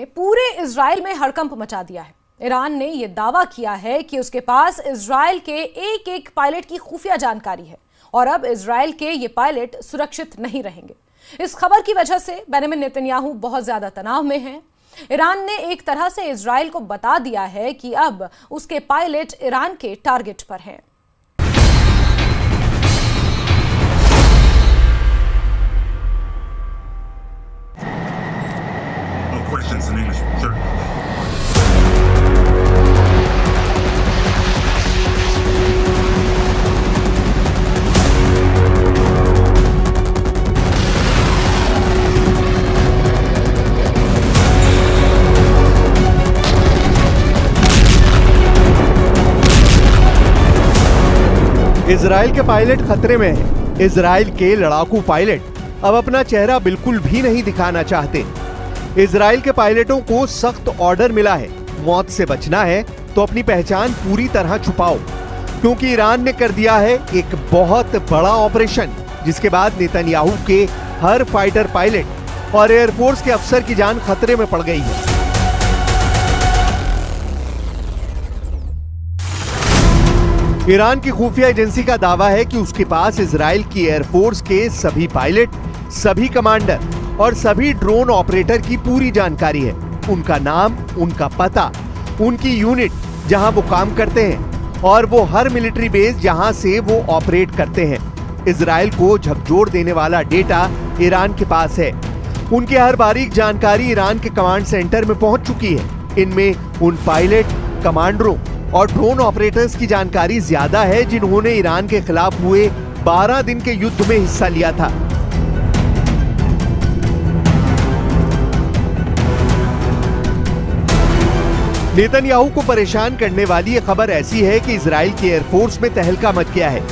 पूरे इजराइल में हड़कंप मचा दिया है। ईरान ने यह दावा किया है कि उसके पास इजराइल के एक एक पायलट की खुफिया जानकारी है और अब इजराइल के ये पायलट सुरक्षित नहीं रहेंगे। इस खबर की वजह से बेंजामिन नेतन्याहू बहुत ज्यादा तनाव में हैं। ईरान ने एक तरह से इजराइल को बता दिया है कि अब उसके पायलट ईरान के टारगेट पर हैं। Questions in English, sure. Israel के पायलट खतरे में हैं। इजराइल के लड़ाकू पायलट अब अपना चेहरा बिल्कुल भी नहीं दिखाना चाहते। इजराइल के पायलटों को सख्त ऑर्डर मिला है, मौत से बचना है तो अपनी पहचान पूरी तरह छुपाओ, क्योंकि ईरान ने कर दिया है एक बहुत बड़ा ऑपरेशन, जिसके बाद नेतन्याहू के हर फाइटर पायलट और एयरफोर्स के अफसर की जान खतरे में पड़ गई है। ईरान की खुफिया एजेंसी का दावा है कि उसके पास इजराइल की एयरफोर्स के सभी पायलट, सभी कमांडर और सभी ड्रोन ऑपरेटर की पूरी जानकारी है। उनका नाम, उनका पता, उनकी यूनिट जहां वो काम करते हैं और वो हर मिलिट्री बेस जहां से वो ऑपरेट करते हैं। इजराइल को झकझोर देने वाला डेटा ईरान के पास है। उनकी हर बारीक जानकारी ईरान के कमांड सेंटर में पहुंच चुकी है। इनमें उन पायलट, कमांडरों और ड्रोन ऑपरेटर्स की जानकारी ज्यादा है जिन्होंने ईरान के खिलाफ हुए 12 दिन के युद्ध में हिस्सा लिया था। नेतन्याहू को परेशान करने वाली ये खबर ऐसी है कि इजराइल की एयरफोर्स में तहलका मच गया है।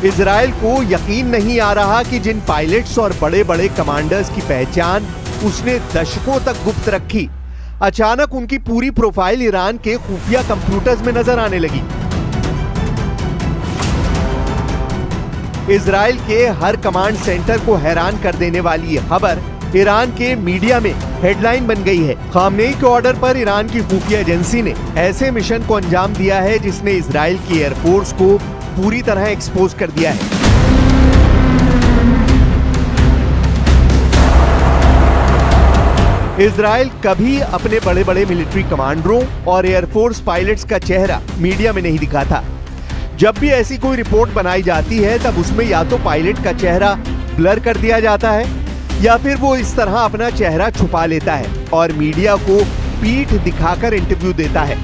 इजराइल को यकीन नहीं आ रहा कि जिन पायलट्स और बड़े बड़े कमांडर्स की पहचान उसने दशकों तक गुप्त रखी, अचानक उनकी पूरी प्रोफाइल ईरान के खुफिया कंप्यूटर्स में नजर आने लगी। इजराइल के हर कमांड सेंटर को हैरान कर देने वाली ये खबर ईरान के मीडिया में हेडलाइन बन गई है। खामनेई के ऑर्डर पर ईरान की खुफिया एजेंसी ने ऐसे मिशन को अंजाम दिया है जिसने इजराइल की एयरफोर्स को पूरी तरह एक्सपोज कर दिया है। इजराइल कभी अपने बड़े बड़े मिलिट्री कमांडरों और एयरफोर्स पायलट्स का चेहरा मीडिया में नहीं दिखाता। जब भी ऐसी कोई रिपोर्ट बनाई जाती है तब उसमें या तो पायलट का चेहरा ब्लर कर दिया जाता है या फिर वो इस तरह अपना चेहरा छुपा लेता है और मीडिया को पीठ दिखाकर इंटरव्यू देता है।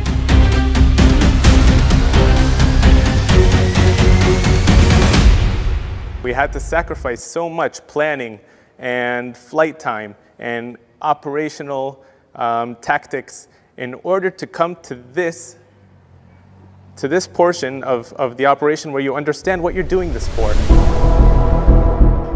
We had to sacrifice so much planning and flight time and operational tactics in order to come to this portion of the operation where you understand what you're doing this for.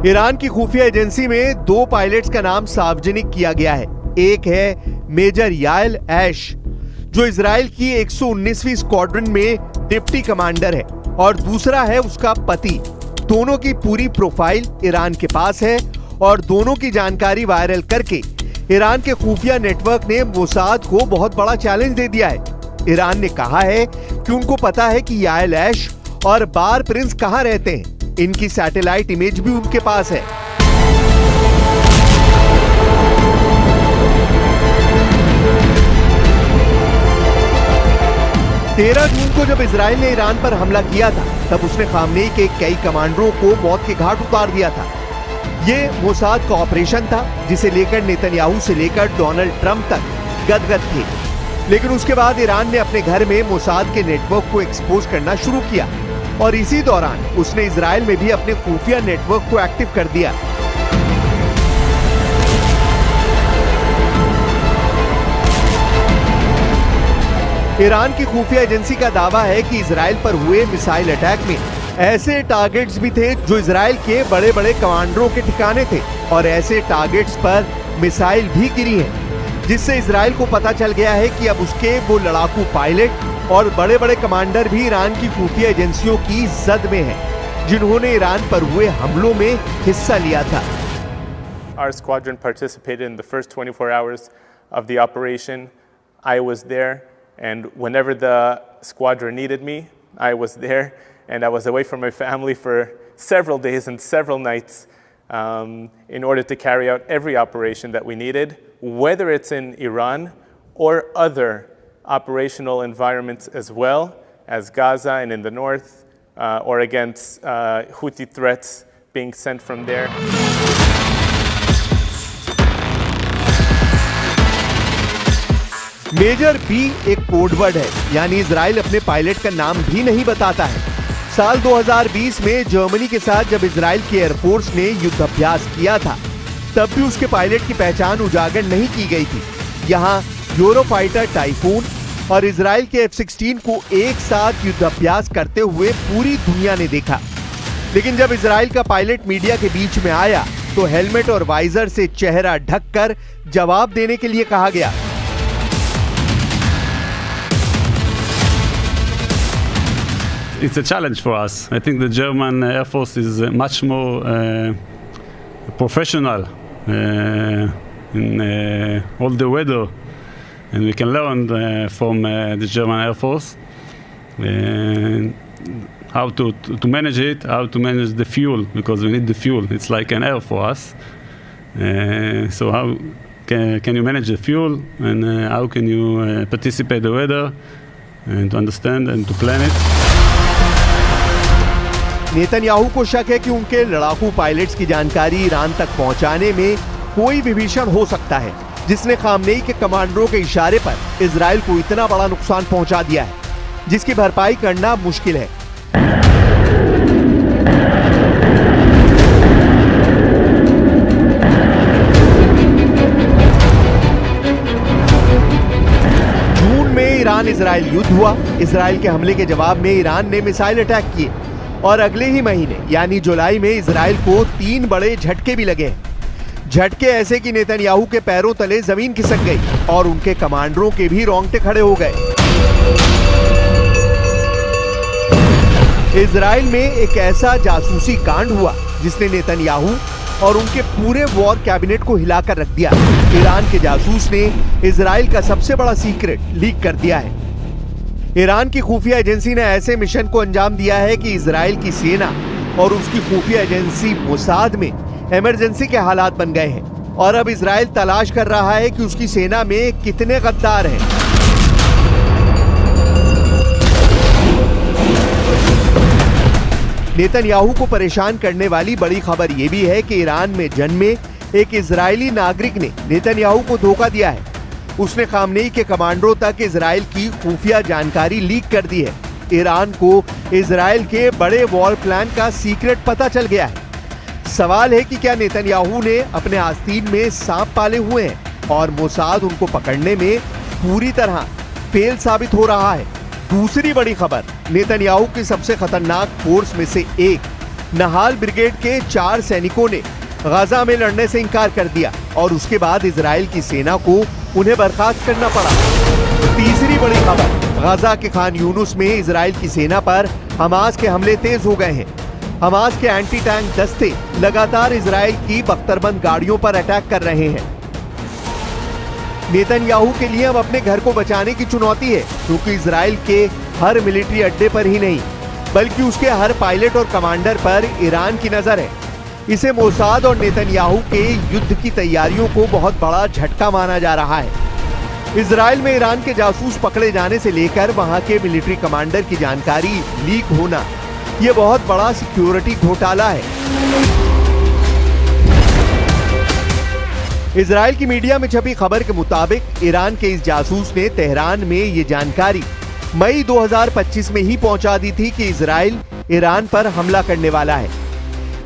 Iran की खुफिया agency में 2 pilots का नाम सार्वजनिक किया गया है। एक है मेजर यायल ऐश, जो इजराइल की 119वीं स्क्वाड्रन में डिप्टी कमांडर है, और दूसरा है उसका पति। दोनों की पूरी प्रोफाइल ईरान के पास है और दोनों की जानकारी वायरल करके ईरान के खुफिया नेटवर्क ने मोसाद को बहुत बड़ा चैलेंज दे दिया है। ईरान ने कहा है कि उनको पता है कि यायल ऐश और बार प्रिंस कहां रहते हैं। इनकी सैटेलाइट इमेज भी उनके पास है। तेरह जून को जब इजराइल ने ईरान पर हमला किया था तब उसने खामनेई के कई कमांडरों को मौत के घाट उतार दिया था। ये मोसाद का ऑपरेशन था जिसे लेकर नेतन्याहू से लेकर डोनाल्ड ट्रंप तक गदगद थे। लेकिन उसके बाद ईरान ने अपने घर में मोसाद के नेटवर्क को एक्सपोज करना शुरू किया और इसी दौरान उसने इजराइल में भी अपने खुफिया नेटवर्क को एक्टिव कर दिया। ईरान की खुफिया एजेंसी का दावा है कि इजराइल पर हुए मिसाइल अटैक में ऐसे टारगेट्स भी थे जो इजराइल के बड़े बड़े कमांडरों के ठिकाने थे और ऐसे टारगेट्स पर मिसाइल भी गिरी हैं, जिससे इजराइल को पता चल गया है कि अब उसके वो लड़ाकू पायलट और बड़े बड़े कमांडर भी ईरान की खुफिया एजेंसियों की जद में हैं, जिन्होंने ईरान पर हुए हमलों में हिस्सा लिया था। Our squadron participated in the first 24 hours of the operation, I was there, and whenever the squadron needed me, I was there, and I was away from my family for several days and several nights in order to carry out every operation that we needed, whether it's in Iran or other operational environments as well as Gaza and in the north, or against Houthi threats being sent from there. Major B एक codeword है, यानी Israel अपने pilot का नाम भी नहीं बताता है। साल 2020 में जर्मनी के साथ जब इजराइल की एयरफोर्स ने युद्ध अभ्यास किया था, तब भी उसके पायलट की पहचान उजागर नहीं की गई थी। यहाँ यूरोफाइटर टाइफून और इजराइल के F-16 को एक साथ युद्ध अभ्यास करते हुए पूरी दुनिया ने देखा। लेकिन जब इजराइल का पायलट मीडिया के बीच में आया तो हेलमेट और वाइजर से चेहरा ढककर जवाब देने के लिए कहा गया। It's a challenge for us. I think the German Air Force is much more professional in all the weather, and we can learn from the German Air Force how to manage it, how to manage the fuel, because we need the fuel. It's like an air for us. So how can you manage the fuel, and how can you participate the weather and to understand and to plan it. Netanyahu को शक है कि उनके लड़ाकू pilots की जानकारी Iran तक पहुंचाने में कोई विभीषण हो सकता है, जिसने खामनेई के कमांडरों के इशारे पर इजराइल को इतना बड़ा नुकसान पहुंचा दिया है, जिसकी भरपाई करना मुश्किल है। जून में ईरान इजराइल युद्ध हुआ। इजराइल के हमले के जवाब में ईरान ने मिसाइल अटैक किए और अगले ही महीने यानी जुलाई में इजराइल को 3 बड़े झटके भी लगे। झटके ऐसे कि नेतन्याहू के पैरों तले जमीन खिसक गई और उनके कमांडरों के भी रोंगटे खड़े हो गए। इजराइल में एक ऐसा जासूसी कांड हुआ जिसने नेतन्याहू और उनके पूरे वॉर कैबिनेट को हिलाकर रख दिया। ईरान के जासूस ने इजराइल का सबसे बड़ा सीक्रेट लीक कर दिया है। ईरान की खुफिया एजेंसी ने ऐसे मिशन को अंजाम दिया है कि इजराइल की सेना और उसकी खुफिया एजेंसी मोसाद में इमरजेंसी के हालात बन गए हैं और अब इजराइल तलाश कर रहा है कि उसकी सेना में कितने गद्दार हैं। नेतन्याहू को परेशान करने वाली बड़ी खबर यह भी है कि ईरान में जन्मे एक इजरायली नागरिक ने नेतन्याहू को धोखा दिया है। उसने खामनेई के कमांडरों तक इजराइल की खुफिया जानकारी लीक कर दी है। ईरान को इजराइल के बड़े वॉर प्लान का सीक्रेट पता चल गया है। सवाल है कि क्या नेतन्याहू ने अपने आस्तीन में सांप पाले हुए हैं और मोसाद उनको पकड़ने में पूरी तरह फेल साबित हो रहा है। दूसरी बड़ी खबर, नेतन्याहू की सबसे खतरनाक फोर्स में से एक नहाल ब्रिगेड के 4 सैनिकों ने गाजा में लड़ने से इनकार कर दिया और उसके बाद इजराइल की सेना को उन्हें बर्खास्त करना पड़ा। तीसरी बड़ी खबर, गाजा के खान यूनुस में इजराइल की सेना पर हमास के हमले तेज हो गए हैं। हमास के एंटी टैंक दस्ते लगातार इजराइल की बख्तरबंद गाड़ियों पर अटैक कर रहे हैं। नेतन्याहू के लिए अब अपने घर को बचाने की चुनौती है, क्योंकि इजराइल के हर मिलिट्री अड्डे पर ही नहीं बल्कि उसके हर पायलट और कमांडर पर ईरान की नजर है। इसे मोसाद और नेतन्याहू के युद्ध की तैयारियों को बहुत बड़ा झटका माना जा रहा है। इजराइल में ईरान के जासूस पकड़े जाने से लेकर वहां के मिलिट्री कमांडर की जानकारी लीक होना, यह बहुत बड़ा सिक्योरिटी घोटाला है। इजराइल की मीडिया में छपी खबर के मुताबिक ईरान के इस जासूस ने तेहरान में ये जानकारी मई 2025 में ही पहुंचा दी थी कि इजराइल ईरान पर हमला करने वाला है।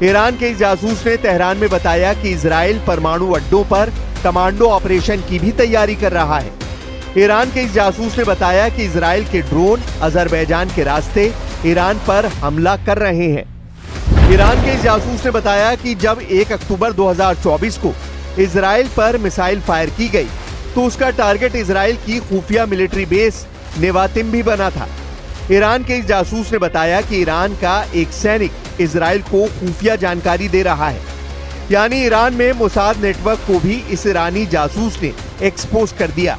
ईरान के इस जासूस ने तेहरान में बताया कि इजराइल परमाणु अड्डों पर कमांडो ऑपरेशन की भी तैयारी कर रहा है। ईरान के इस जासूस ने बताया कि इजराइल के ड्रोन अजरबैजान के रास्ते ईरान पर हमला कर रहे हैं। ईरान के इस जासूस ने बताया कि जब 1 अक्टूबर 2024 को इजराइल पर मिसाइल फायर की गई तो उसका टारगेट इजराइल की खुफिया मिलिट्री बेस नेवातिम भी बना था। ईरान के इस जासूस ने बताया कि ईरान का एक सैनिक इजराइल को खुफिया जानकारी दे रहा है, यानी ईरान में मोसाद नेटवर्क को भी इस ईरानी जासूस ने एक्सपोज कर दिया।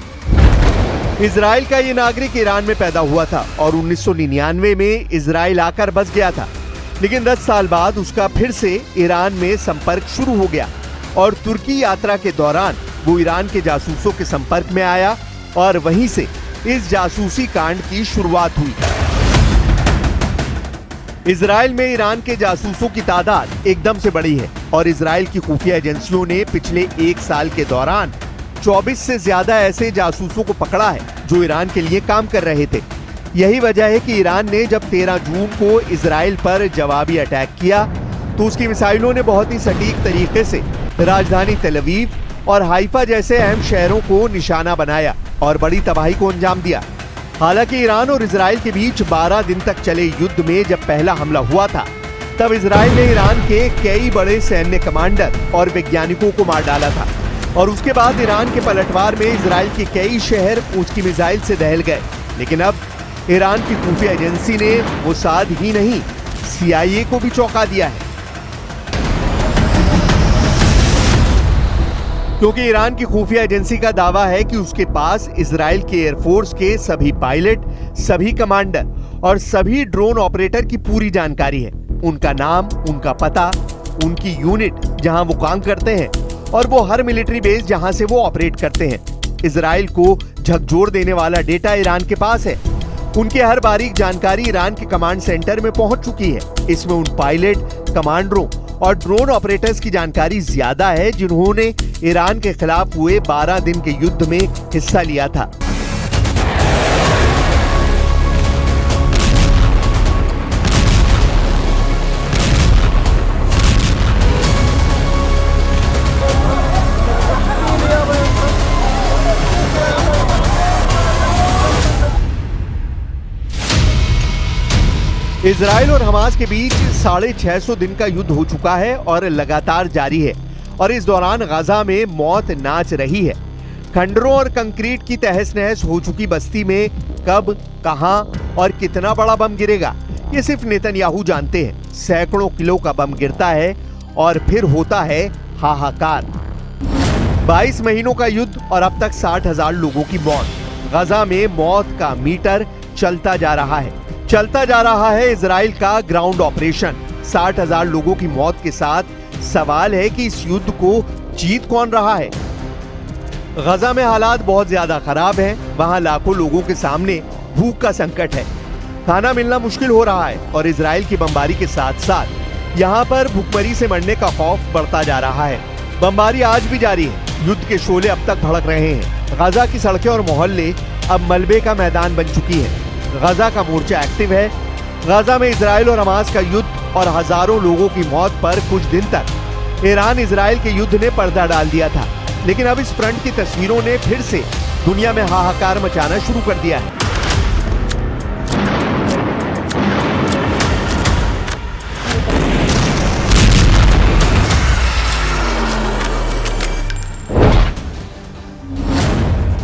इजराइल का ये नागरिक ईरान में पैदा हुआ था और 1999 में इजराइल आकर बस गया था, लेकिन 10 साल बाद उसका फिर से ईरान में संपर्क शुरू हो गया और तुर्की यात्रा के दौरान वो ईरान के जासूसों के संपर्क में आया और वहीं से इस जासूसी कांड की शुरुआत हुई। इजराइल में ईरान के जासूसों की तादाद एकदम से बढ़ी है और इजराइल की खुफिया एजेंसियों ने पिछले 1 साल के दौरान 24 से ज्यादा ऐसे जासूसों को पकड़ा है जो ईरान के लिए काम कर रहे थे। यही वजह है कि ईरान ने जब 13 जून को इजराइल पर जवाबी अटैक किया तो उसकी मिसाइलों ने बहुत ही सटीक तरीके से राजधानी तेल अवीव और हाइफा जैसे अहम शहरों को निशाना बनाया और बड़ी तबाही को अंजाम दिया। हालांकि ईरान और इजराइल के बीच 12 दिन तक चले युद्ध में जब पहला हमला हुआ था तब इजराइल ने ईरान के कई बड़े सैन्य कमांडर और वैज्ञानिकों को मार डाला था और उसके बाद ईरान के पलटवार में इजराइल के कई शहर उसकी मिसाइल से दहल गए। लेकिन अब ईरान की खुफिया एजेंसी ने मोसाद ही नहीं CIA को भी चौंका दिया है, क्योंकि ईरान की खुफिया एजेंसी का दावा है कि उसके पास इजराइल के एयरफोर्स के सभी पायलट, सभी कमांडर और सभी ड्रोन ऑपरेटर की पूरी जानकारी है। उनका नाम, उनका पता, उनकी यूनिट जहां वो काम करते हैं और वो हर मिलिट्री बेस जहां से वो ऑपरेट करते हैं। इजराइल को झकझोर देने वाला डेटा ईरान के पास है। उनकी हर बारीक जानकारी ईरान के कमांड सेंटर में पहुंच चुकी है। इसमें उन पायलट, कमांडरों और ड्रोन ऑपरेटर्स की जानकारी ज्यादा है जिन्होंने ईरान के खिलाफ हुए 12 दिन के युद्ध में हिस्सा लिया था। इजराइल और हमास के बीच 650 दिन का युद्ध हो चुका है और लगातार जारी है और इस दौरान गाजा में मौत नाच रही है। खंडरों और कंक्रीट की तहस नहस हो चुकी बस्ती में कब, कहां और कितना बड़ा बम गिरेगा ये सिर्फ नेतन्याहू जानते हैं। सैकड़ों किलो का बम गिरता है और फिर होता है हाहाकार। 22 महीनों का युद्ध और अब तक 60,000 लोगों की मौत। गाजा में मौत का मीटर चलता जा रहा है। चलता जा रहा है इजराइल का ग्राउंड ऑपरेशन। 60,000 लोगों की मौत के साथ सवाल है कि इस युद्ध को जीत कौन रहा है। गाजा में हालात बहुत ज्यादा खराब हैं। वहां लाखों लोगों के सामने भूख का संकट है, खाना मिलना मुश्किल हो रहा है और इजराइल की बमबारी के साथ साथ यहां पर भूखमरी से मरने का खौफ बढ़ता जा रहा है। बमबारी आज भी जारी है। युद्ध के शोले अब तक भड़क रहे हैं। गाजा की सड़कें और मोहल्ले अब मलबे का मैदान बन चुकी है। गाजा का मोर्चा एक्टिव है। गाजा में इजराइल और हमास का युद्ध और हजारों लोगों की मौत पर कुछ दिन तक ईरान इजराइल के युद्ध ने पर्दा डाल दिया था, लेकिन अब इस फ्रंट की तस्वीरों ने फिर से दुनिया में हाहाकार मचाना शुरू कर दिया है।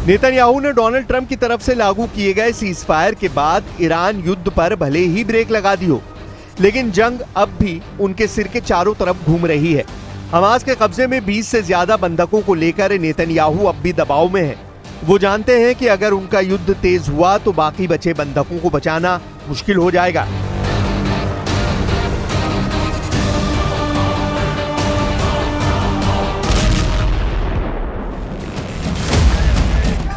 नेतन्याहू ने डोनाल्ड ट्रंप की तरफ से लागू किए गए सीजफायर के बाद ईरान युद्ध पर भले ही ब्रेक लगा दी हो, लेकिन जंग अब भी उनके सिर के चारों तरफ घूम रही है। हमास के कब्जे में 20 से ज्यादा बंधकों को लेकर नेतन्याहू अब भी दबाव में है। वो जानते हैं कि अगर उनका युद्ध तेज हुआ तो बाकी बचे बंधकों को बचाना मुश्किल हो जाएगा।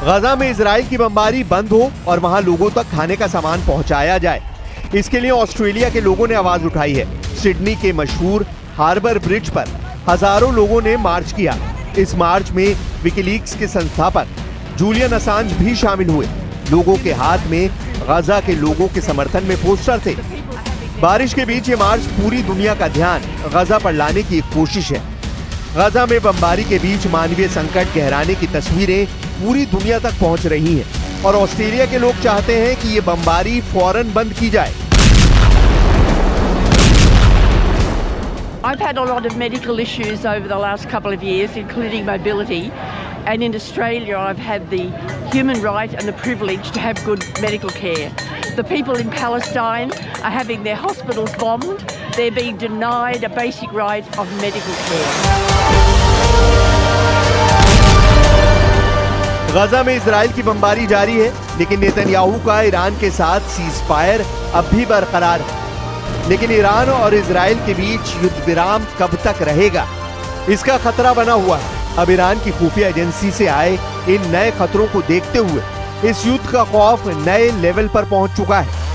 गाजा में इजराइल की बमबारी बंद हो और वहां लोगों तक खाने का सामान पहुंचाया जाए, इसके लिए ऑस्ट्रेलिया के लोगों ने आवाज उठाई है। सिडनी के मशहूर हार्बर ब्रिज पर हजारों लोगों ने मार्च किया। इस मार्च में विकीलीक्स के संस्थापक जूलियन असांज भी शामिल हुए। लोगों के हाथ में गाजा के लोगों के समर्थन में पोस्टर थे। बारिश के बीच ये मार्च पूरी दुनिया का ध्यान गाजा पर लाने की एक कोशिश है। गाजा में बमबारी के बीच मानवीय संकट गहराने की तस्वीरें पूरी दुनिया तक पहुंच रही हैं और ऑस्ट्रेलिया के लोग चाहते हैं कि ये बमबारी फौरन बंद की जाए। I've had a lot of medical issues over the last couple of years, including mobility, and in Australia I've had the human right and the privilege to have good medical care. The people in Palestine are having their hospitals bombed. They're being denied a basic right of medical care. गजा में Israel की बमबारी जारी है, लेकिन Netanyahu का Iran के साथ cease fire अब भी बरकरार है। लेकिन ईरान और इजराइल के बीच युद्ध विराम कब तक रहेगा, इसका खतरा बना हुआ है। अब ईरान की खुफिया एजेंसी से आए इन नए खतरों को देखते हुए इस युद्ध का खौफ नए लेवल पर पहुंच चुका है।